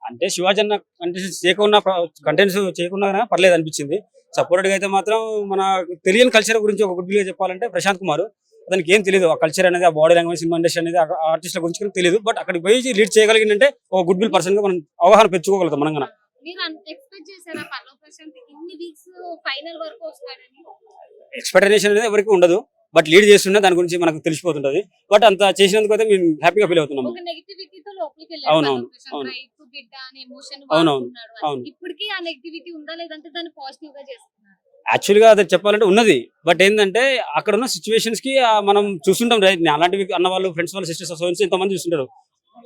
అంటే శివాజీ అన్న కంటెంట్స్ చేయకుండా పర్లేదు అనిపించింది. సపోర్టెడ్ గా అయితే మాత్రం మన తెలియని కల్చర్ గురించి ఒక గుడ్ గా చెప్పాలంటే ప్రశాంత్ కుమార్, అతనికి ఏం తెలియదు ఆ కల్చర్ అనేది, ఆ బాడీ లాంగ్వేజ్, సినిమా ఇండస్ట్రీ అనేది, ఆర్టిస్టుల గురించి తెలియదు. బట్ అక్కడికి పోయి లీడ్ చేయగలిగిందంటే ఒక గుడ్ విల్ పర్సన్ గా మనం అవగాహన పెంచుకోగలుగుతాం మనం. ఎక్స్పెక్టేషన్ అనేది ఎవరికి ఉండదు, బట్ లీడ్ చేస్తున్నా దాని గురించి మనకు తెలిసిపోతుంటది. బట్ అంత చేసినందుకు అయితే మేము హ్యాపీగా ఫీల్ అవుతున్నాము. అవునవును అవును అవునవును అవును. యాక్చువల్ గా అది చెప్పాలంటే ఉన్నది, బట్ ఏంటంటే అక్కడ ఉన్న సిచ్యువేషన్స్ కి మనం చూస్తుంటాం రైట్. అలాంటివి అన్న వాళ్ళు, ఫ్రెండ్స్ వాళ్ళు, సిస్టర్స్ అసోసియేట్స్ ఎంతమంది చూస్తుంటారు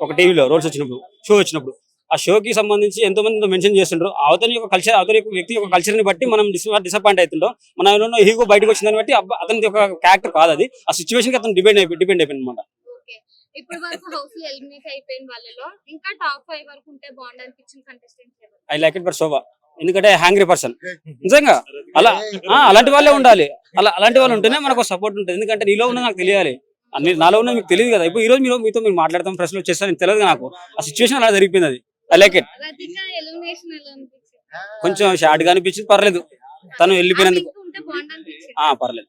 ఒక టీవీలో రోల్స్ వచ్చినప్పుడు, షో వచ్చినప్పుడు. ఆ షోకి సంబంధించి ఎంతో మంది మెన్షన్ చేస్తుంటారు. అవతని యొక్క కల్చర్, అవతని యొక్క వ్యక్తి యొక్క కల్చర్ ని బట్టి మనం డిసప్పాయింట్ అవుతుంటాం. మన హీగో బయటకు వచ్చిందని బట్టి అతని ఒక క్యారెక్టర్ కాదు అది, ఆ సిచ్యువేషన్ కి అతను డిపెండ్ అయిపోయింది అనమాట. ఐ లైక్ ఇట్ ఫర్ శోభా, ఎందుకంటే హ్యాంగ్రీ పర్సన్ నిజంగా. అలాంటి వాళ్ళే ఉండాలి. అలాంటి వాళ్ళు ఉంటేనే మనకు సపోర్ట్ ఉంటుంది. ఎందుకంటే నీలో ఉన్న నాకు తెలియాలి, నాలో ఉన్న మీకు తెలియదు కదా. ఇప్పుడు ఈ రోజు మీతో మీరు మాట్లాడతాం, ప్రశ్నలు వచ్చేస్తాను తెలియదు నాకు. ఆ సిచ్యువేషన్ అలా జరిగిపోయింది. అది ఐ లైక్ ఇట్. కొంచెం షార్ట్ గా అనిపించింది, పర్లేదు. తను వెళ్ళిపోయినందుకు పర్లేదు.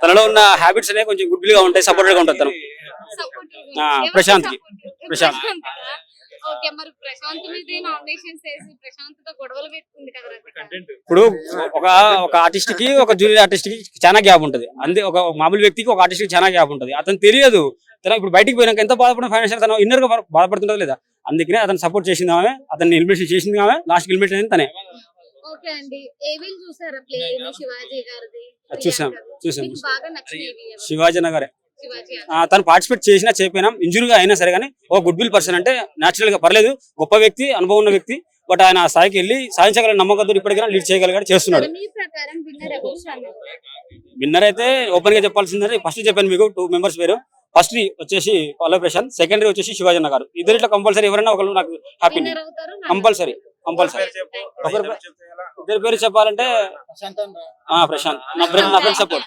తనలో ఉన్న హ్యాబిట్స్ అనేవి కొంచెం గుడ్ గా ఉంటాయి, సపోర్టెడ్ గా ఉంటుంది తను. ప్రశాంత్ ఇప్పుడు ఒక ఆర్టిస్ట్ కి, ఒక జూనియర్ ఆర్టిస్ట్ కి చాలా గ్యాప్ ఉంటది. అంతే, ఒక మామూలు వ్యక్తికి ఒక ఆర్టిస్ట్ కి చాలా గ్యాప్ ఉంటది. అతను తెలియదు. ఇప్పుడు బయటికి పోయినాక ఎంత బాధపడిన ఫైనాన్షియల్ తను ఇన్నర్ గా బాధపడుతుంటది లేదా. అందుకనే అతను సపోర్ట్ చేసింది ఆమె, అతన్ని ఎలిమినేషన్ చేసింది ఆమె, లాస్ట్ ఎలిమినేషన్ అయింది తనే. చూసాం. శివాజీ నగరే. తను పార్టిసిపేట్ చేసినా చేయకపోయినా, ఇంజురీగా అయినా సరే కానీ ఒక గుడ్ విల్ పర్సన్ అంటే నేచురల్ గా పర్లేదు, గొప్ప వ్యక్తి, అనుభవం ఉన్న వ్యక్తి. బట్ ఆయన ఆ స్థాయికి వెళ్ళి సాధించగల నమ్మకంతో ఇప్పటికైనా లీడ్ చేయగలిగాడు, చేస్తున్నాడు. విన్నర్ అయితే ఓపెన్ గా చెప్పాల్సిందంటే ఫస్ట్ చెప్పాను మీకు 2 మెంబర్స్ పేరు. ఫస్ట్ వచ్చేసి పల్లవి ప్రశాంత్, సెకండరీ వచ్చేసి శివాజీ అన్న గారు. ఇద్దరిలో కంపల్సరీ ఎవరైనా ఒకరు నాకు హ్యాపీ, కంపల్సరీ. ఇద్దరి పేరు చెప్పాలంటే ప్రశాంత్, నా ఫ్రెండ్ సపోర్ట్.